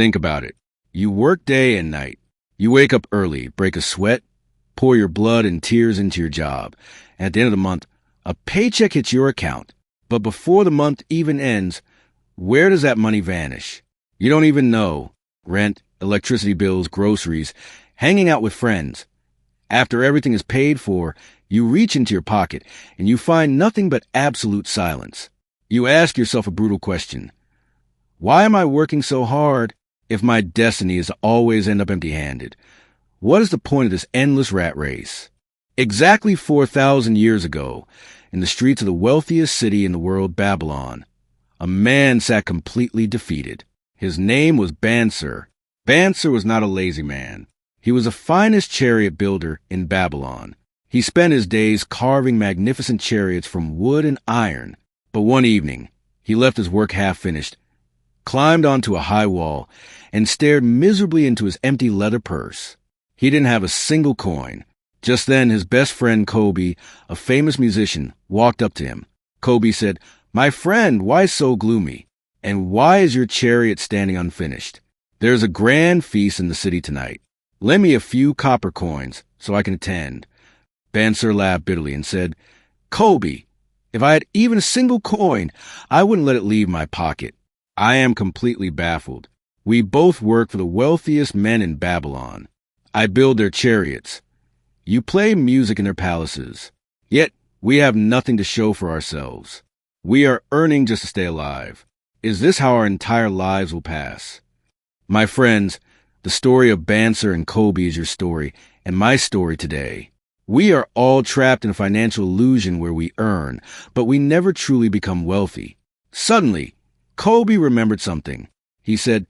Think about it. You work day and night. You wake up early, break a sweat, pour your blood and tears into your job. And at the end of the month, a paycheck hits your account. But before the month even ends, where does that money vanish? You don't even know. Rent, electricity bills, groceries, hanging out with friends. After everything is paid for, you reach into your pocket and you find nothing but absolute silence. You ask yourself a brutal question. Why am I working so hard if my destiny is to always end up empty-handed? What is the point of this endless rat race? Exactly 4,000 years ago, in the streets of the wealthiest city in the world, Babylon, a man sat completely defeated. His name was Bansir. Bansir was not a lazy man. He was the finest chariot builder in Babylon. He spent his days carving magnificent chariots from wood and iron. But one evening, he left his work half-finished, climbed onto a high wall, and stared miserably into his empty leather purse. He didn't have a single coin. Just then, his best friend, Kobe, a famous musician, walked up to him. Kobe said, "My friend, why so gloomy? And why is your chariot standing unfinished? There's a grand feast in the city tonight. Lend me a few copper coins so I can attend." Bansir laughed bitterly and said, "Kobe, if I had even a single coin, I wouldn't let it leave my pocket. I am completely baffled. We both work for the wealthiest men in Babylon. I build their chariots. You play music in their palaces. Yet we have nothing to show for ourselves. We are earning just to stay alive. Is this how our entire lives will pass?" My friends, the story of Bansir and Kobe is your story, and my story today. We are all trapped in a financial illusion where we earn, but we never truly become wealthy. Suddenly, Kobe remembered something. He said,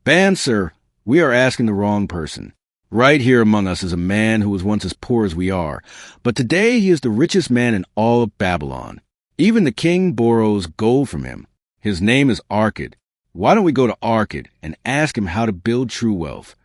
"Bansir, we are asking the wrong person. Right here among us is a man who was once as poor as we are, but today he is the richest man in all of Babylon. Even the king borrows gold from him. His name is Arkad. Why don't we go to Arkad and ask him how to build true wealth?"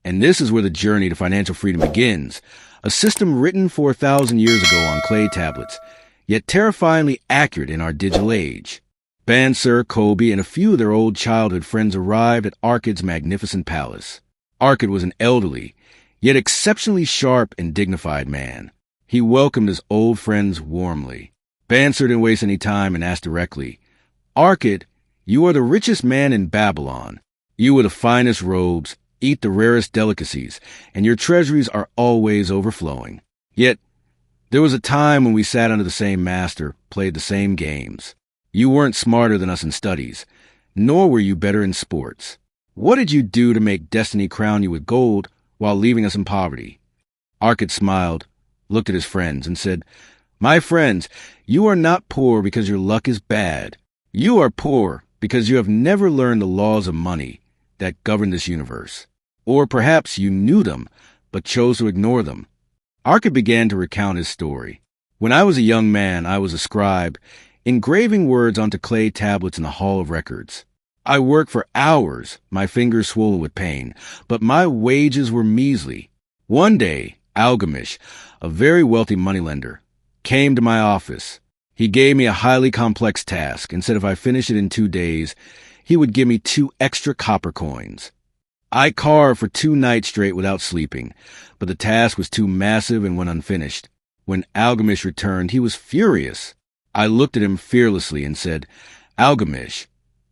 And this is where the journey to financial freedom begins, a system written 4,000 years ago on clay tablets, yet terrifyingly accurate in our digital age. Bansir, Kobe, and a few of their old childhood friends arrived at Arkad's magnificent palace. Arkad was an elderly, yet exceptionally sharp and dignified man. He welcomed his old friends warmly. Bansir didn't waste any time and asked directly, "Arkad, you are the richest man in Babylon. You wear the finest robes, eat the rarest delicacies, and your treasuries are always overflowing. Yet, there was a time when we sat under the same master, played the same games. You weren't smarter than us in studies, nor were you better in sports. What did you do to make destiny crown you with gold while leaving us in poverty?" Arkad smiled, looked at his friends, and said, "My friends, you are not poor because your luck is bad. You are poor because you have never learned the laws of money that govern this universe. Or perhaps you knew them, but chose to ignore them." Arkad began to recount his story. "When I was a young man, I was a scribe, engraving words onto clay tablets in the Hall of Records. I worked for hours, my fingers swollen with pain, but my wages were measly. One day, Algamish, a very wealthy moneylender, came to my office. He gave me a highly complex task and said if I finished it in 2 days, he would give me 2 extra copper coins. I carved for 2 nights straight without sleeping, but the task was too massive and went unfinished. When Algamish returned, he was furious. I looked at him fearlessly and said, "Algamish,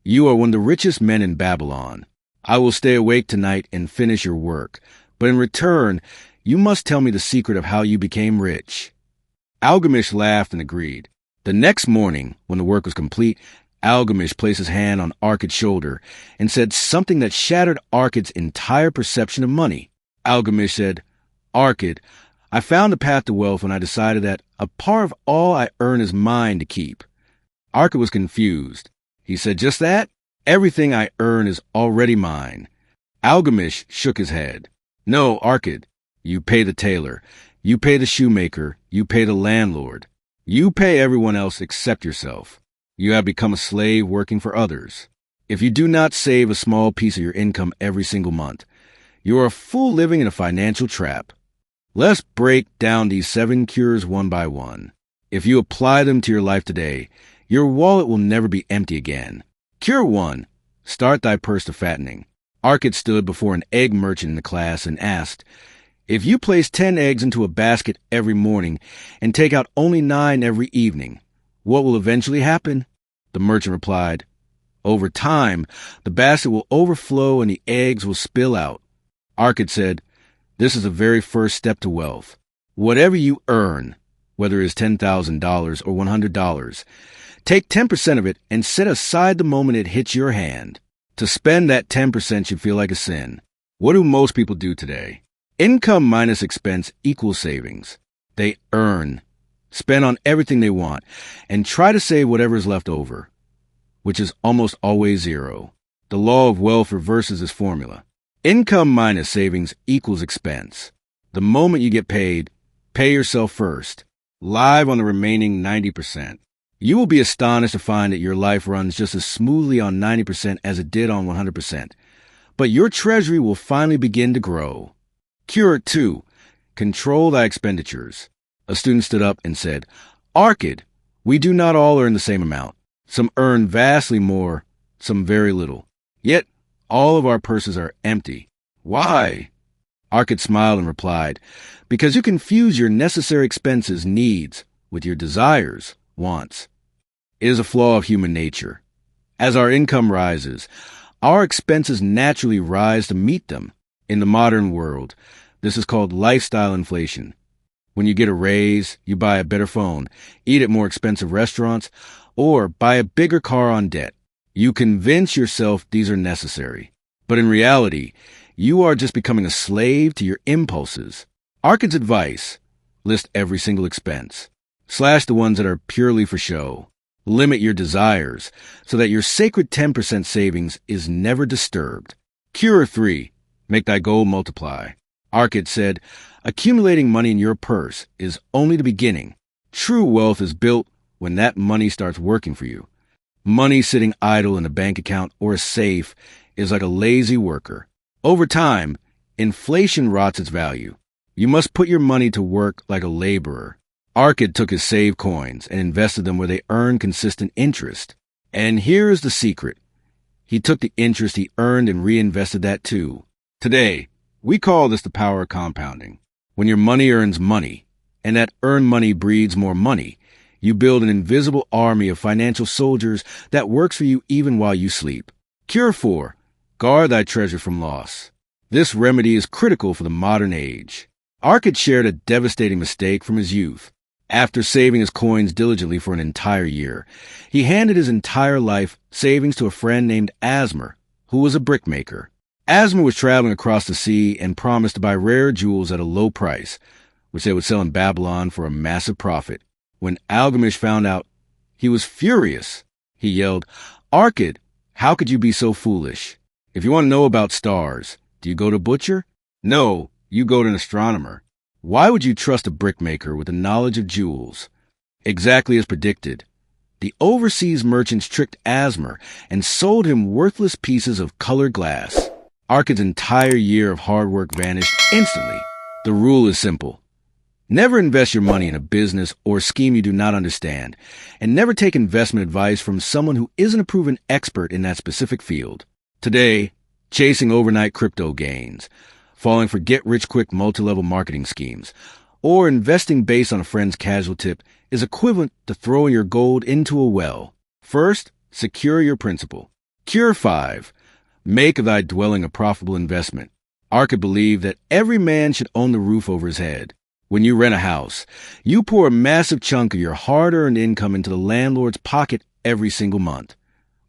you are one of the richest men in Babylon. I will stay awake tonight and finish your work, but in return, you must tell me the secret of how you became rich." Algamish laughed and agreed. The next morning, when the work was complete, Algamish placed his hand on Arkad's shoulder and said something that shattered Arkad's entire perception of money. Algamish said, "Arkad, I found the path to wealth when I decided that a part of all I earn is mine to keep." Arkad was confused. He said, "Just that? Everything I earn is already mine." Algamish shook his head. "No, Arkad, you pay the tailor, you pay the shoemaker, you pay the landlord. You pay everyone else except yourself. You have become a slave working for others. If you do not save a small piece of your income every single month, you are a fool living in a financial trap. Let's break down these 7 cures one by one. If you apply them to your life today, your wallet will never be empty again. Cure 1. Start thy purse to fattening. Arkad stood before an egg merchant in the class and asked, "If you place 10 eggs into a basket every morning and take out only 9 every evening, what will eventually happen?" The merchant replied, "Over time, the basket will overflow and the eggs will spill out." Arkad said, "This is the very first step to wealth. Whatever you earn, whether it's $10,000 or $100, take 10% of it and set aside the moment it hits your hand. To spend that 10% should feel like a sin." What do most people do today? Income minus expense equals savings. They earn, spend on everything they want, and try to save whatever is left over, which is almost always zero. The law of wealth reverses this formula. Income minus savings equals expense. The moment you get paid, pay yourself first. Live on the remaining 90%. You will be astonished to find that your life runs just as smoothly on 90% as it did on 100%. But your treasury will finally begin to grow. Cure 2. Control thy expenditures. A student stood up and said, "Arkad, we do not all earn the same amount. Some earn vastly more, some very little. Yet all of our purses are empty. Why?" Arkad smiled and replied, "Because you confuse your necessary expenses, needs, with your desires, wants. It is a flaw of human nature. As our income rises, our expenses naturally rise to meet them. In the modern world, this is called lifestyle inflation. When you get a raise, you buy a better phone, eat at more expensive restaurants, or buy a bigger car on debt. You convince yourself these are necessary. But in reality, you are just becoming a slave to your impulses. Arkad's advice: list every single expense. Slash the ones that are purely for show. Limit your desires so that your sacred 10% savings is never disturbed. Cure 3. Make thy gold multiply. Arkad said, "Accumulating money in your purse is only the beginning. True wealth is built when that money starts working for you. Money sitting idle in a bank account or a safe is like a lazy worker. Over time, inflation rots its value. You must put your money to work like a laborer." Arkad took his saved coins and invested them where they earned consistent interest. And here is the secret. He took the interest he earned and reinvested that too. Today, we call this the power of compounding. When your money earns money, and that earned money breeds more money, you build an invisible army of financial soldiers that works for you even while you sleep. Cure 4. Guard thy treasure from loss. This remedy is critical for the modern age. Arkad shared a devastating mistake from his youth. After saving his coins diligently for an entire year, he handed his entire life savings to a friend named Asmer, who was a brickmaker. Asmer was traveling across the sea and promised to buy rare jewels at a low price, which they would sell in Babylon for a massive profit. When Algamish found out, he was furious. He yelled, "Arkad, how could you be so foolish? If you want to know about stars, do you go to a butcher? No, you go to an astronomer. Why would you trust a brickmaker with the knowledge of jewels?" Exactly as predicted, the overseas merchants tricked Asmer and sold him worthless pieces of colored glass. Arkad's entire year of hard work vanished instantly. The rule is simple. Never invest your money in a business or scheme you do not understand, and never take investment advice from someone who isn't a proven expert in that specific field. Today, chasing overnight crypto gains, falling for get-rich-quick multi-level marketing schemes, or investing based on a friend's casual tip is equivalent to throwing your gold into a well. First, secure your principal. Cure 5. Make thy dwelling a profitable investment. Arkad believed that every man should own the roof over his head. When you rent a house, you pour a massive chunk of your hard-earned income into the landlord's pocket every single month.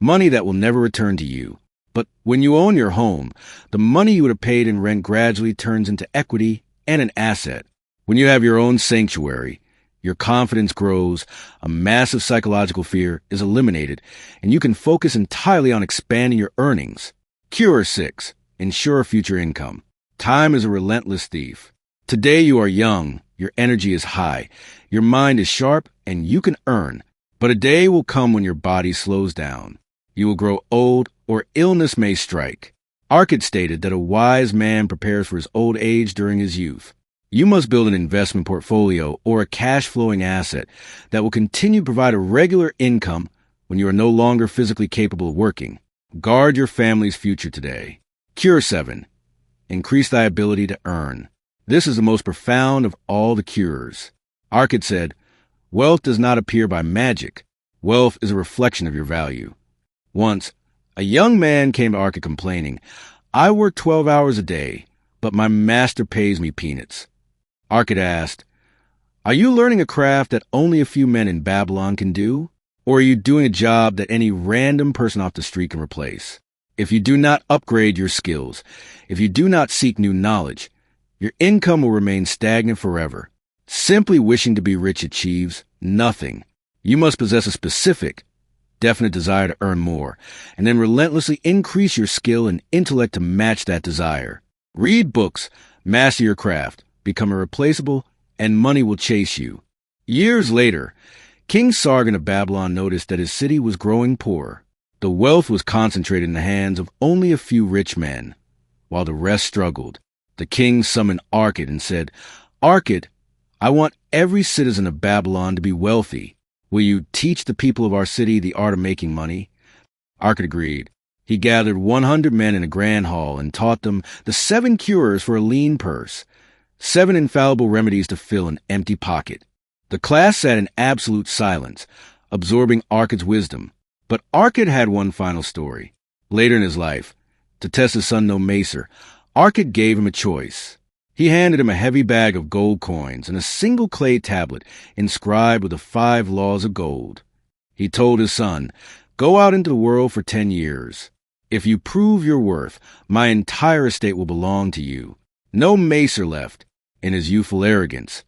Money that will never return to you. But when you own your home, the money you would have paid in rent gradually turns into equity and an asset. When you have your own sanctuary, your confidence grows, a massive psychological fear is eliminated, and you can focus entirely on expanding your earnings. Cure 6. Ensure future income. Time is a relentless thief. Today you are young, your energy is high, your mind is sharp, and you can earn. But a day will come when your body slows down. You will grow old, or illness may strike. Arkad stated that a wise man prepares for his old age during his youth. You must build an investment portfolio or a cash-flowing asset that will continue to provide a regular income when you are no longer physically capable of working. Guard your family's future today. Cure 7. Increase thy ability to earn. This is the most profound of all the cures. Arkad said, wealth does not appear by magic. Wealth is a reflection of your value. Once, a young man came to Arkad complaining, I work 12 hours a day, but my master pays me peanuts. Arkad asked, are you learning a craft that only a few men in Babylon can do? Or are you doing a job that any random person off the street can replace? If you do not upgrade your skills, if you do not seek new knowledge, your income will remain stagnant forever. Simply wishing to be rich achieves nothing. You must possess a specific, definite desire to earn more, and then relentlessly increase your skill and intellect to match that desire. Read books, master your craft, become irreplaceable, and money will chase you. Years later, King Sargon of Babylon noticed that his city was growing poor. The wealth was concentrated in the hands of only a few rich men, while the rest struggled. The king summoned Arkad and said, Arkad, I want every citizen of Babylon to be wealthy. Will you teach the people of our city the art of making money? Arkad agreed. He gathered 100 men in a grand hall and taught them the 7 cures for a lean purse, 7 infallible remedies to fill an empty pocket. The class sat in absolute silence, absorbing Arkad's wisdom. But Arkad had one final story. Later in his life, to test his son no macer, Arkad gave him a choice. He handed him a heavy bag of gold coins and a single clay tablet inscribed with the 5 laws of gold. He told his son, go out into the world for 10 years. If you prove your worth, my entire estate will belong to you. No macer left. In his youthful arrogance,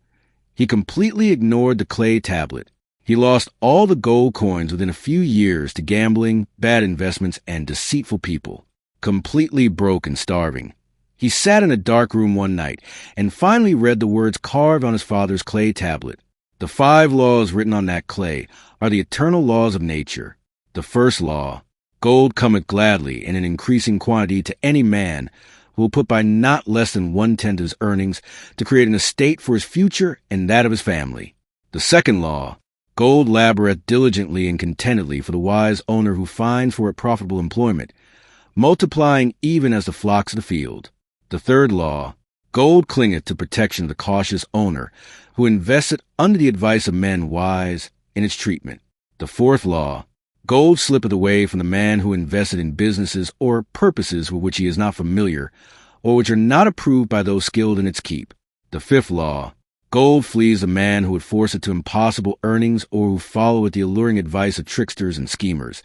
he completely ignored the clay tablet. He lost all the gold coins within a few years to gambling, bad investments, and deceitful people. Completely broke and starving. He sat in a dark room one night and finally read the words carved on his father's clay tablet. The 5 laws written on that clay are the eternal laws of nature. The first law, gold cometh gladly in an increasing quantity to any man who will put by not less than 1/10 of his earnings to create an estate for his future and that of his family. The second law, gold laboreth diligently and contentedly for the wise owner who finds for it profitable employment, multiplying even as the flocks of the field. The third law, gold clingeth to protection of the cautious owner who investeth under the advice of men wise in its treatment. The fourth law, gold slippeth away from the man who invested in businesses or purposes with which he is not familiar, or which are not approved by those skilled in its keep. The fifth law, gold flees the man who would force it to impossible earnings or who followeth the alluring advice of tricksters and schemers,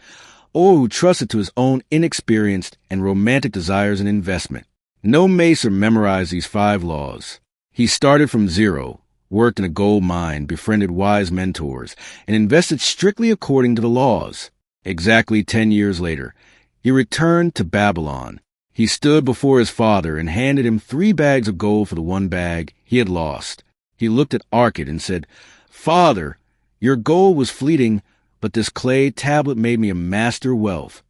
or who trusts it to his own inexperienced and romantic desires and investment. No macer memorized these 5 laws. He started from zero, worked in a gold mine, befriended wise mentors, and invested strictly according to the laws. Exactly 10 years later, he returned to Babylon. He stood before his father and handed him 3 bags of gold for the 1 bag he had lost. He looked at Arkad and said, Father, your gold was fleeting, but this clay tablet made me a master of wealth.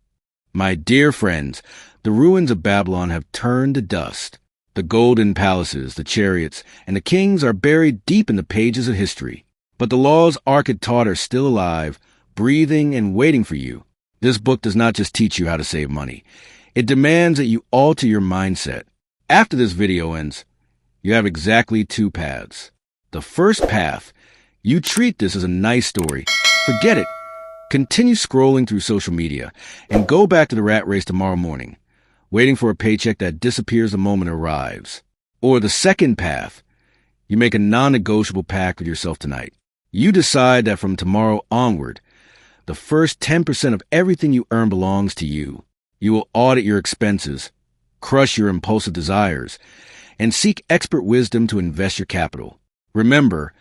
My dear friends, the ruins of Babylon have turned to dust. The golden palaces, the chariots, and the kings are buried deep in the pages of history. But the laws Arkad taught are still alive, breathing and waiting for you. This book does not just teach you how to save money. It demands that you alter your mindset. After this video ends, you have exactly 2 paths. The first path, you treat this as a nice story. Forget it. Continue scrolling through social media and go back to the rat race tomorrow morning, waiting for a paycheck that disappears the moment it arrives. Or the second path, you make a non-negotiable pact with yourself tonight. You decide that from tomorrow onward, the first 10% of everything you earn belongs to you. You will audit your expenses, crush your impulsive desires, and seek expert wisdom to invest your capital. Remember,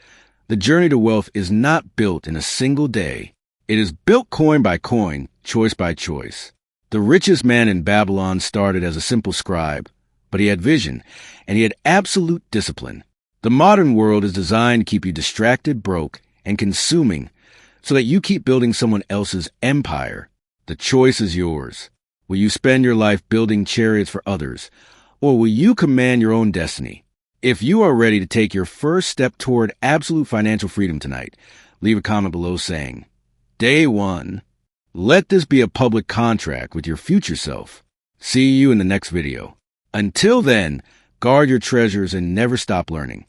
the journey to wealth is not built in a single day. It is built coin by coin, choice by choice. The richest man in Babylon started as a simple scribe, but he had vision, and he had absolute discipline. The modern world is designed to keep you distracted, broke, and consuming, so that you keep building someone else's empire. The choice is yours. Will you spend your life building chariots for others, or will you command your own destiny? If you are ready to take your first step toward absolute financial freedom tonight, leave a comment below saying, Day 1. Let this be a public contract with your future self. See you in the next video. Until then, guard your treasures and never stop learning.